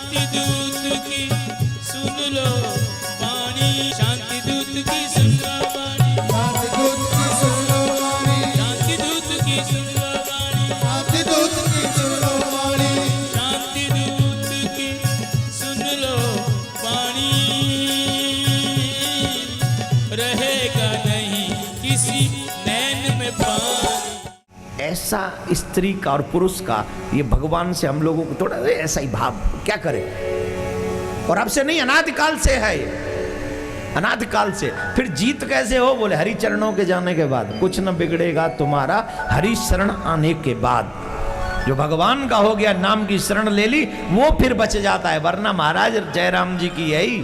शांति दूत की सुन लो वाणी, शांति दूत की सुन लो वाणी, शांति दूत की सुन लो वाणी, शांति दूत की सुन लो वाणी, शांति दूत की सुन लो वाणी, शांति दूत की सुन लो वाणी। रहेगा नहीं किसी नैन में पानी। ऐसा स्त्री का और पुरुष का ये भगवान से हम लोगों को थोड़ा ऐसा ही भाव क्या करे। और अब से नहीं, अनादिकाल से है ये, अनादिकाल से। फिर जीत कैसे हो? बोले हरि चरणों के जाने के बाद। कुछ न बिगड़ेगा तुम्हारा हरि शरण आने के बाद। जो भगवान का हो गया, नाम की शरण ले ली, वो फिर बच जाता है। वरना महाराज जयराम जी की यही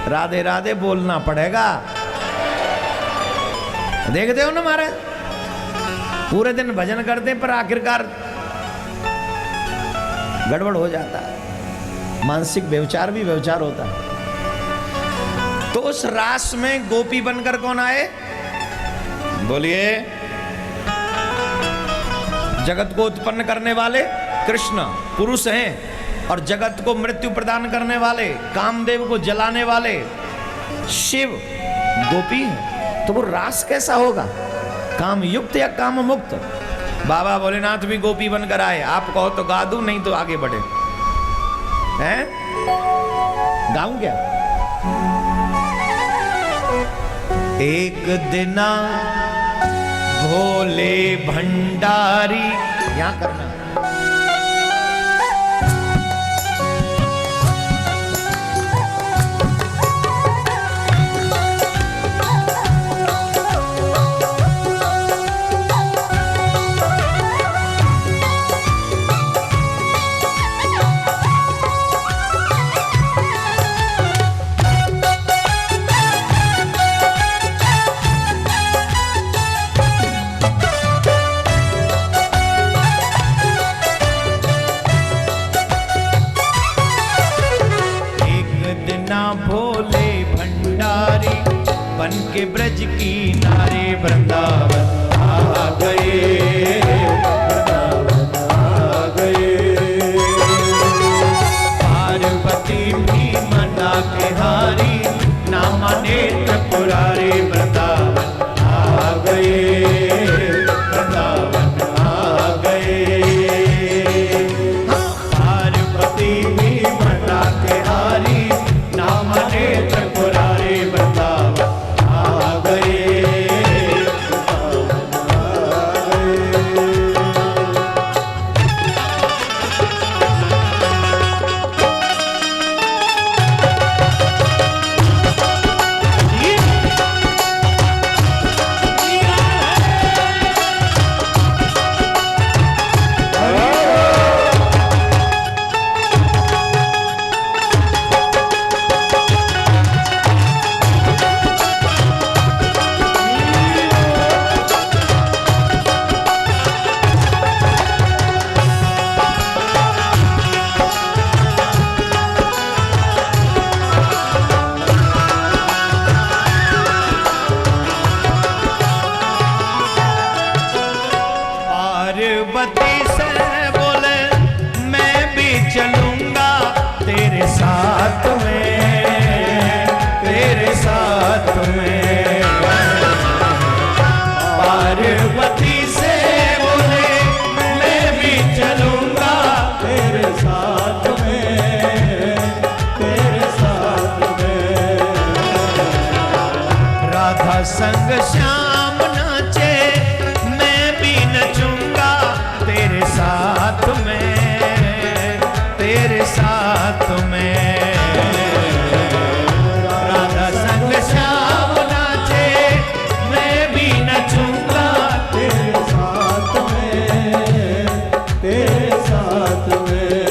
राधे राधे बोलना पड़ेगा। देखते हो ना महाराज, पूरे दिन भजन करते पर आखिरकार गड़बड़ हो जाता है। मानसिक व्यभिचार भी व्यभिचार होता है। तो उस रास में गोपी बनकर कौन आए? बोलिए, जगत को उत्पन्न करने वाले कृष्ण पुरुष हैं, और जगत को मृत्यु प्रदान करने वाले, कामदेव को जलाने वाले शिव गोपी हैं। तो वो रास कैसा होगा? काम युक्त या काम मुक्त? बाबा भोलेनाथ भी गोपी बनकर आए। आप कहो तो गा दूं, नहीं तो आगे बढ़े। हैं? गाऊं क्या? एक दिना भोले भंडारी, यहां करना। भोले भंडारी बन के ब्रज की नारे वृंदावन आ गए, वृंदावन आ गए। पार्वती भी मना के हारी, नामा नेत्र पुरारे वृंदावन आ गए, वृंदावन आ गए। पार्वती भी मना के हारी, त्रिपुरारी वृंदावन आ गए, संग श्याम नाचे, मैं भी नचूंगा तेरे साथ में, तेरे साथ में। राधा संग श्याम नाचे, मैं भी नचूंगा तेरे साथ में, तेरे साथ में।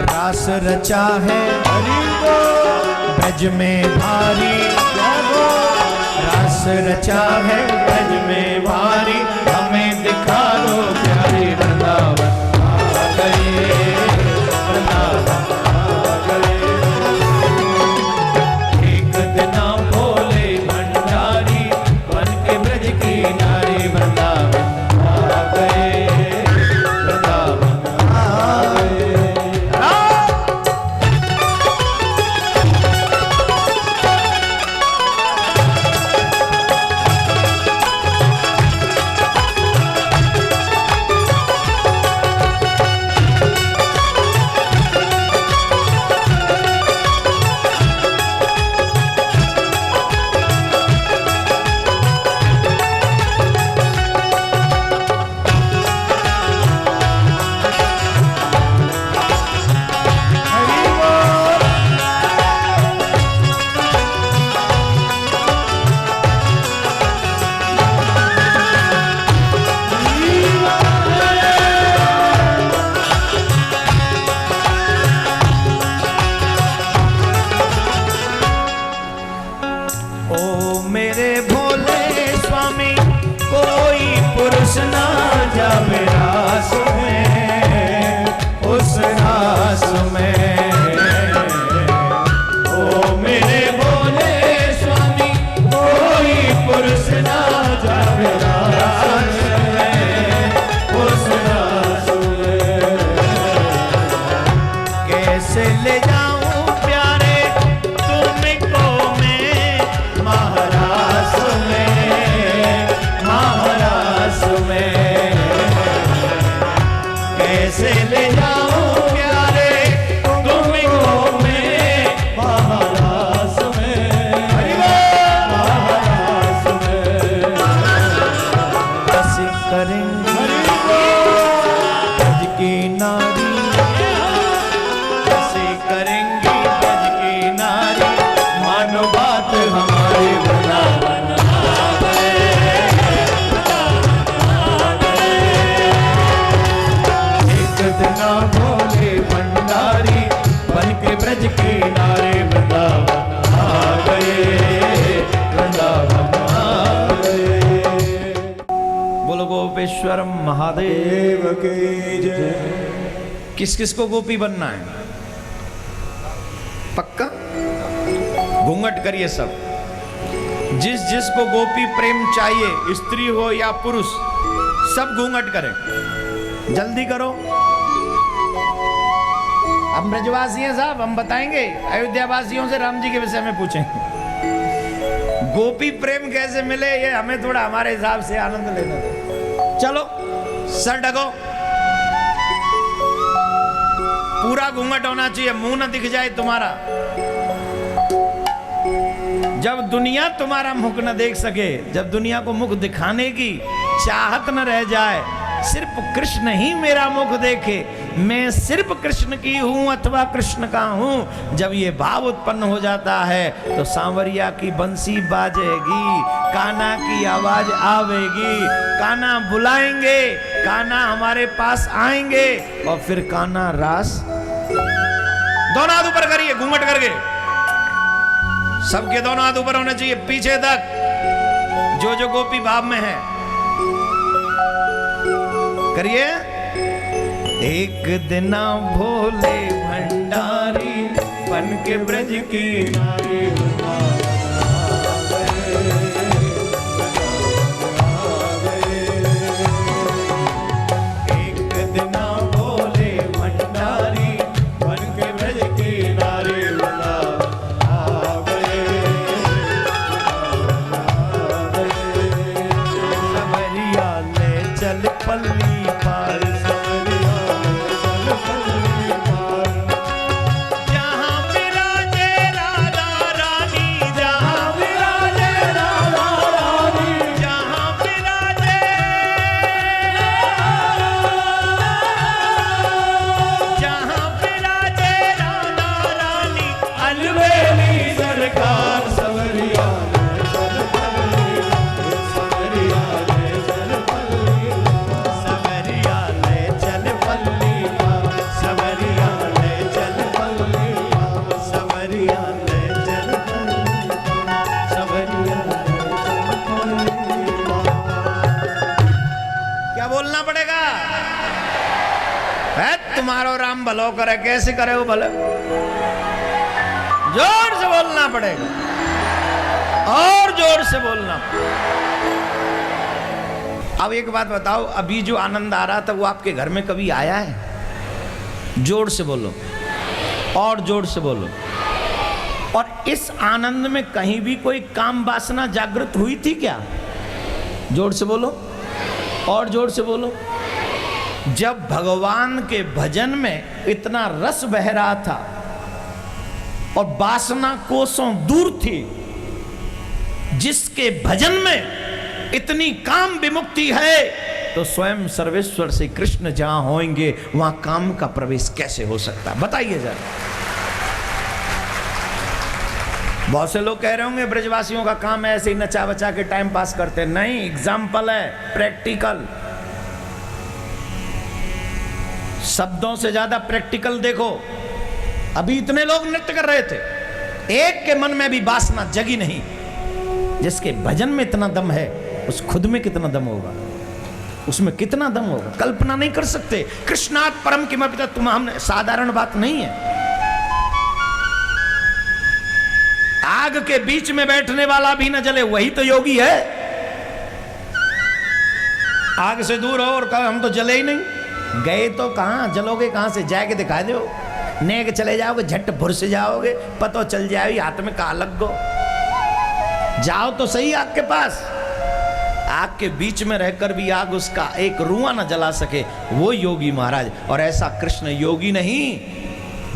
रास रचा है ब्रज में भारी, रास रचा है ब्रज में भारी, हमें दिखा दो प्यारे वृंदावन आ गए, वृंदावन आ गए। एक दिना भोले भंडारी बन के ब्रज की नारी वृंदावन आ गए, वृंदावन आ कैसे ले जाऊं प्यारे तुमको मैं महारास में, महारास में, कैसे करेंगे ब्रज की नारी, कैसे करेंगी ब्रज की नारी, मानो बात हमारे वृंदावन आ गए, एक दिन भोले भंडारी बन के ब्रज के नारे वृंदावन आ गए, वृंदावन आ गए। बोलो गोपेश्वर महादेव देव की जय। किस किस को गोपी बनना है? पक्का घूंघट करिए सब। जिस जिस को गोपी प्रेम चाहिए, स्त्री हो या पुरुष, सब घूंघट करें। जल्दी करो। हम ब्रजवासी हैं साहब, हम बताएंगे। अयोध्या वासियों से राम जी के विषय में पूछेंगे। गोपी प्रेम कैसे मिले, ये हमें थोड़ा हमारे हिसाब से आनंद लेना दो। चलो सर ढको, पूरा घूंघट होना चाहिए, मुंह ना दिख जाए तुम्हारा। जब दुनिया तुम्हारा मुख न देख सके, जब दुनिया को मुख दिखाने की चाहत न रह जाए, सिर्फ कृष्ण ही मेरा मुख देखे, मैं सिर्फ कृष्ण की हूं अथवा कृष्ण का हूं, जब ये भाव उत्पन्न हो जाता है तो सांवरिया की बंसी बाजेगी, कान्हा की आवाज आवेगी, कान्हा बुलाएंगे, कान्हा हमारे पास आएंगे और फिर कान्हा रास। दोनों हाथ ऊपर करिए घूंघट करके, सबके दोनों हाथ ऊपर होने चाहिए पीछे तक, जो जो गोपी भाव में है करिए। एक दिन भोले भंडारी बन के ब्रज की नारी, एक दिन भोले भंडारी बन के ब्रज की नारी, सवरिया ले चल पल्ली पार, जहाँ विराजे राधा रानी, जहाँ विराजे राधा रानी, जहाँ विराजे, जहाँ विराजे राधा रानी, अलबेली सरकार। सवरिया ले चल पल्ली, सवरिया ले चल पल्ली, सवरिया ले चल पल्ली, सवरिया ले चल पल्ली, सवरिया ले चल पल्ली, सवरिया ले चल पल्ली। क्या बोलना पड़ेगा? है तुम्हारो राम भलो करे, कैसे करे वो भले? जोर से बोलना पड़ेगा, और जोर से बोलना। अब एक बात बताओ, अभी जो आनंद आ रहा था वो आपके घर में कभी आया है? जोर से बोलो, और जोर से बोलो। और इस आनंद में कहीं भी कोई काम वासना जागृत हुई थी क्या? जोर से बोलो, और जोर से बोलो। जब भगवान के भजन में इतना रस बह रहा था और वासना कोसों दूर थी, जिसके भजन में इतनी काम विमुक्ति है, तो स्वयं सर्वेश्वर श्री कृष्ण जहां होंगे वहां काम का प्रवेश कैसे हो सकता? बताइए जरा। बहुत से लोग कह रहे होंगे ब्रजवासियों का काम है ऐसे ही नचा बचा के टाइम पास करते हैं। नहीं, एग्जाम्पल है, प्रैक्टिकल। शब्दों से ज्यादा प्रैक्टिकल देखो। अभी इतने लोग नृत्य कर रहे थे, एक के मन में भी वासना जगी नहीं। जिसके भजन में इतना दम है, उस खुद में कितना दम होगा, उसमें कितना दम होगा, कल्पना नहीं कर सकते। कृष्णात् परम किमपि तत्त्वम्, हमने साधारण बात नहीं है। आग के बीच में बैठने वाला भी न जले, वही तो योगी है। आग से दूर हो और कहो हम तो जले ही नहीं। गए तो कहां, जलोगे कहां से? जाके दिखा दो, नेक चले जाओगे, झट भुर से जाओगे, पतो चल जाए हाथ में का लग गो। जाओ तो सही आग के पास। आग के बीच में रहकर भी आग उसका एक रुआं न जला सके, वो योगी महाराज। और ऐसा कृष्ण योगी नहीं,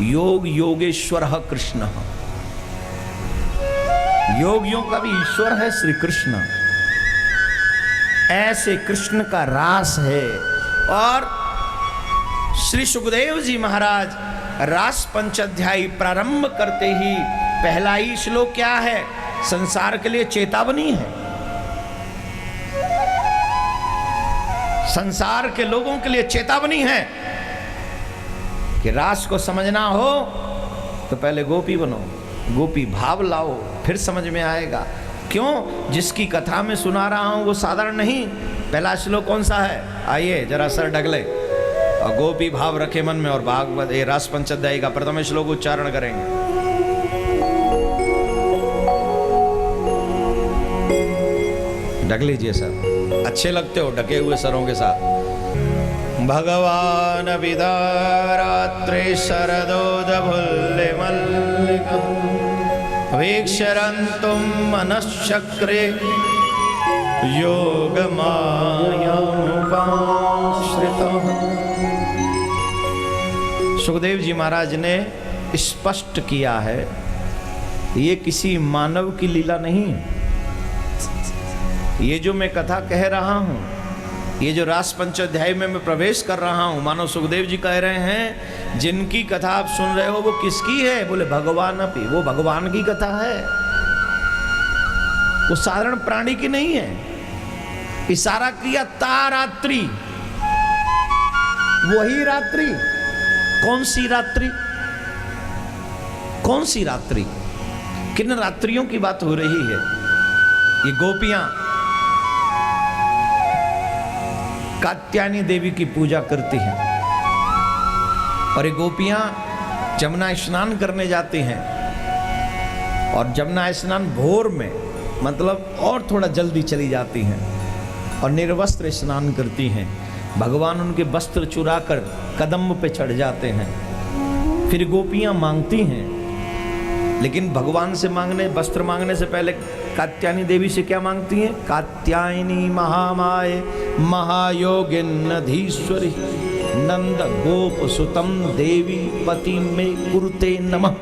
योग योगेश्वर कृष्ण, योगियों का भी ईश्वर है श्री कृष्ण। ऐसे कृष्ण का रास है। और श्री सुखदेव जी महाराज रास पंचाध्यायी प्रारंभ करते ही पहला ही श्लोक क्या है? संसार के लिए चेतावनी है, संसार के लोगों के लिए चेतावनी है कि रास को समझना हो तो पहले गोपी बनो, गोपी भाव लाओ, फिर समझ में आएगा। क्यों? जिसकी कथा में सुना रहा हूं वो साधारण नहीं। पहला श्लोक कौन सा है? आइए जरा सर ढगले और गोपी भाव रखे मन में, और भागवत ये रास पंचाध्यायी का प्रथम श्लोक उच्चारण करेंगे। ढक लीजिए सर, अच्छे लगते हो ढके हुए सरों के साथ। भगवान विदारात्रे शरदोद भुल्ले मल्लिकम् वीक्षरन्तुं मनश्चक्रे योगमायामुपाश्रितः। सुखदेव जी महाराज ने स्पष्ट किया है, ये किसी मानव की लीला नहीं। ये जो मैं कथा कह रहा हूं, ये जो रास पंचाध्याय में मैं प्रवेश कर रहा हूं, मानो सुखदेव जी कह रहे हैं जिनकी कथा आप सुन रहे हो वो किसकी है? बोले भगवान अपी, वो भगवान की कथा है, वो साधारण प्राणी की नहीं है। इशारा किया तारात्रि, वही रात्रि। कौन सी रात्रि? कौन सी रात्रि? किन रात्रियों की बात हो रही है? ये गोपियां कात्यायनी देवी की पूजा करती हैं, और ये गोपियां जमुना स्नान करने जाती हैं, और जमुना स्नान भोर में, मतलब और थोड़ा जल्दी चली जाती हैं, और निर्वस्त्र स्नान करती हैं। भगवान उनके वस्त्र चुराकर कदम पे चढ़ जाते हैं। फिर गोपियां मांगती हैं, लेकिन भगवान से मांगने, वस्त्र मांगने से पहले कात्यायनी देवी से क्या मांगती हैं? कात्यायनी महामाये महायोगिन्नधीश्वरी नंद गोप सुतम देवी पति में कुरुते नमः।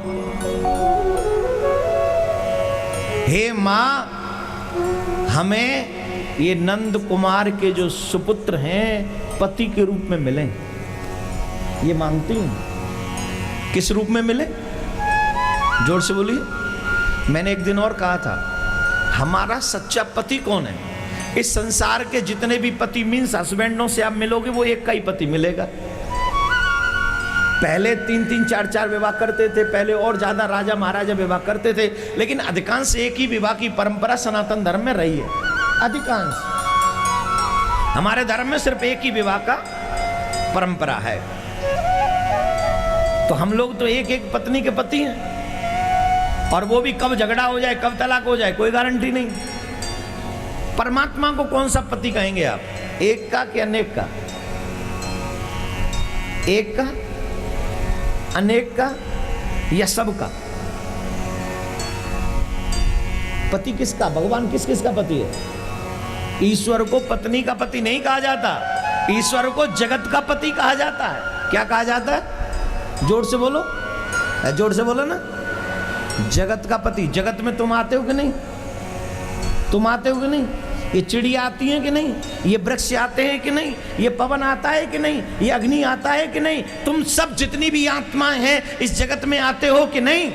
हे मां, हमें ये नंद कुमार के जो सुपुत्र हैं पति के रूप में मिले। ये मांगती हूं। किस रूप में मिले? जोर से बोलिए। मैंने एक दिन और कहा था, हमारा सच्चा पति कौन है? इस संसार के जितने भी पति मीन्स हस्बैंडों से आप मिलोगे, वो एक का ही पति मिलेगा। पहले 3-3, 4-4 विवाह करते थे, पहले और ज्यादा राजा महाराजा विवाह करते थे, लेकिन अधिकांश एक ही विवाह की परंपरा सनातन धर्म में रही है। अधिकांश हमारे धर्म में सिर्फ एक ही विवाह का परंपरा है। तो हम लोग तो एक एक पत्नी के पति हैं, और वो भी कब झगड़ा हो जाए, कब तलाक हो जाए, कोई गारंटी नहीं। परमात्मा को कौन सा पति कहेंगे आप? एक का कि अनेक का? एक का, अनेक का, या सब का? पति किसका? भगवान किस किस का पति है? ईश्वर को पत्नी का पति नहीं कहा जाता, ईश्वर को जगत का पति कहा जाता है। क्या कहा जाता है? जोर से बोलो, जोर से बोलो ना। जगत का पति। जगत में तुम आते हो कि नहीं? तुम आते हो कि नहीं? ये चिड़िया आती है कि नहीं? ये वृक्ष आते हैं कि नहीं? ये पवन आता है कि नहीं? ये अग्नि आता है कि नहीं? तुम सब जितनी भी आत्माएं हैं इस जगत में आते हो कि नहीं?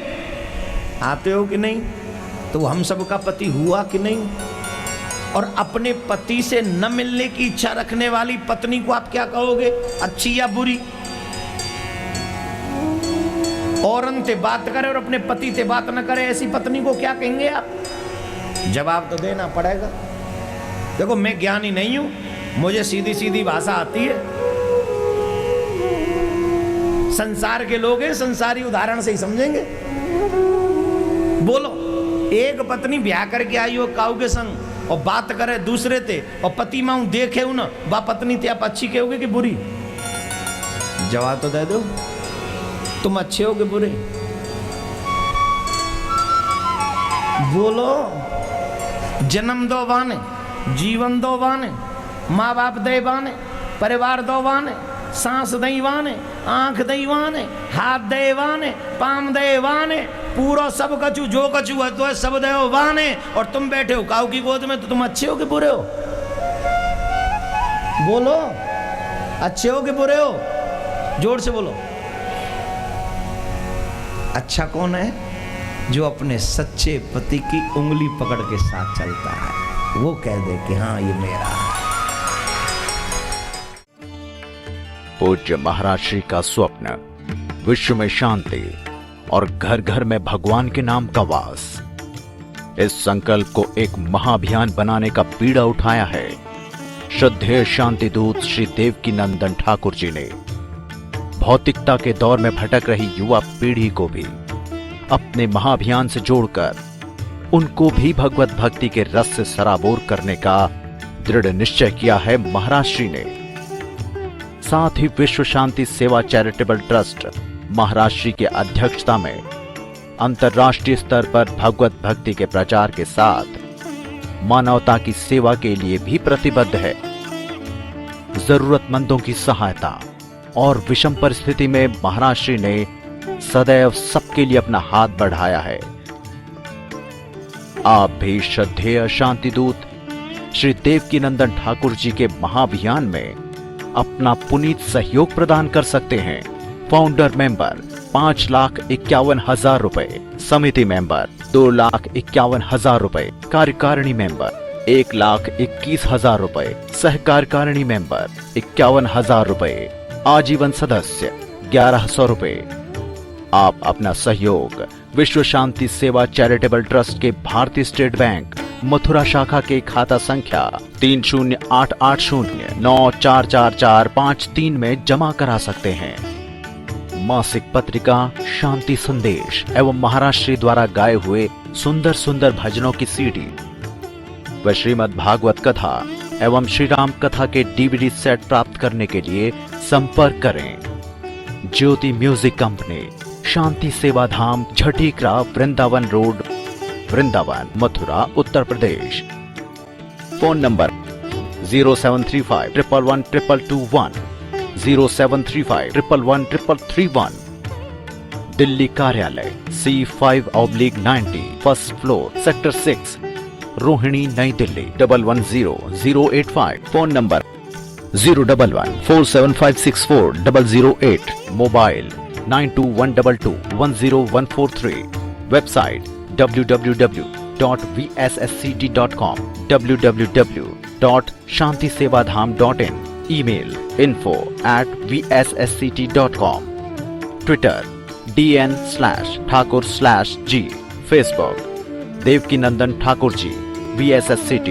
आते हो कि नहीं? तो हम सबका पति हुआ कि नहीं? और अपने पति से न मिलने की इच्छा रखने वाली पत्नी को आप क्या कहोगे? अच्छी या बुरी? औरन से बात करे और अपने पति से बात न करे, ऐसी पत्नी को क्या कहेंगे आप? जवाब तो देना पड़ेगा। देखो, मैं ज्ञानी नहीं हूं, मुझे सीधी सीधी भाषा आती है। संसार के लोग हैं, संसारी उदाहरण से ही समझेंगे। बोलो, एक पत्नी ब्याह करके आई हो काऊ के संग और बात करे दूसरे थे, और पति माऊ देखे हो ना, बा पत्नी थे, आप अच्छी कहोगे कि बुरी? जवाब तो दे दो, तुम अच्छे हो कि बुरे? बोलो। जन्म दो वाने, जीवन दो बाने, माँ बाप दे बाने, परिवार दो बाने, सांस दई वाने, आंख दई वाने, हाथ दे वाने, पाम दे वाने, पूरा सब कछु जो कछु है तो है सब दे वाने। और तुम बैठे हो काऊ की गोद में, तो तुम अच्छे हो कि बुरे हो? बोलो, अच्छे हो कि बुरे हो? जोर से बोलो। अच्छा कौन है? जो अपने सच्चे पति की उंगली पकड़ के साथ चलता है, वो कह दे कि हाँ ये मेरा है। पूज्य महाराज श्री का स्वप्न, विश्व में शांति और घर घर में भगवान के नाम का वास। इस संकल्प को एक महाअभियान बनाने का बीड़ा उठाया है श्रद्धेय शांति दूत श्री देवकी नंदन ठाकुर जी ने। भौतिकता के दौर में भटक रही युवा पीढ़ी को भी अपने महाअभियान से जोड़कर उनको भी भगवत भक्ति के रस से सराबोर करने का दृढ़ निश्चय किया है महाराज श्री ने। साथ ही विश्व शांति सेवा चैरिटेबल ट्रस्ट महाराज श्री की अध्यक्षता में अंतर्राष्ट्रीय स्तर पर भगवत भक्ति के प्रचार के साथ मानवता की सेवा के लिए भी प्रतिबद्ध है। जरूरतमंदों की सहायता और विषम परिस्थिति में महाराज श्री ने सदैव सबके लिए अपना हाथ बढ़ाया है। आप भी श्रद्धेय शांति दूत श्री देवकी नंदन ठाकुर जी के महाअभियान में अपना पुनीत सहयोग प्रदान कर सकते हैं। फाउंडर मेंबर 5,51,000 रुपए, समिति मेंबर 2,51,000 रुपए, कार्यकारिणी मेंबर 1,21,000 रुपए, सह कार्यकारिणी मेंबर 51,000 रुपए, आजीवन सदस्य 1,100 रुपए। आप अपना सहयोग विश्व शांति सेवा चैरिटेबल ट्रस्ट के भारतीय स्टेट बैंक मथुरा शाखा के खाता संख्या 3088094445 में जमा करा सकते हैं। मासिक पत्रिका शांति संदेश एवं महाराज श्री द्वारा गाए हुए सुंदर सुंदर भजनों की सीडी व श्रीमद् भागवत कथा एवं श्री राम कथा के डीवीडी सेट प्राप्त करने के लिए संपर्क करें। ज्योति music company, Shanti Seva Dham, Jhatikara, Vrindavan road, Vrindavan, Mathura, Uttar Pradesh. Phone number 0735111221, 0735111331। Delhi कार्यालय C5/90, first floor, sector 6, Rohini, Nai Delhi 110085। Phone number 01147564008। Mobile 9212210143। Website www.vsscd.com, www.shantisevadham.in, email info@vsscd.com, Twitter dn/Thakur/G, Facebook Devki Nandan Thakur ji, VSSCD।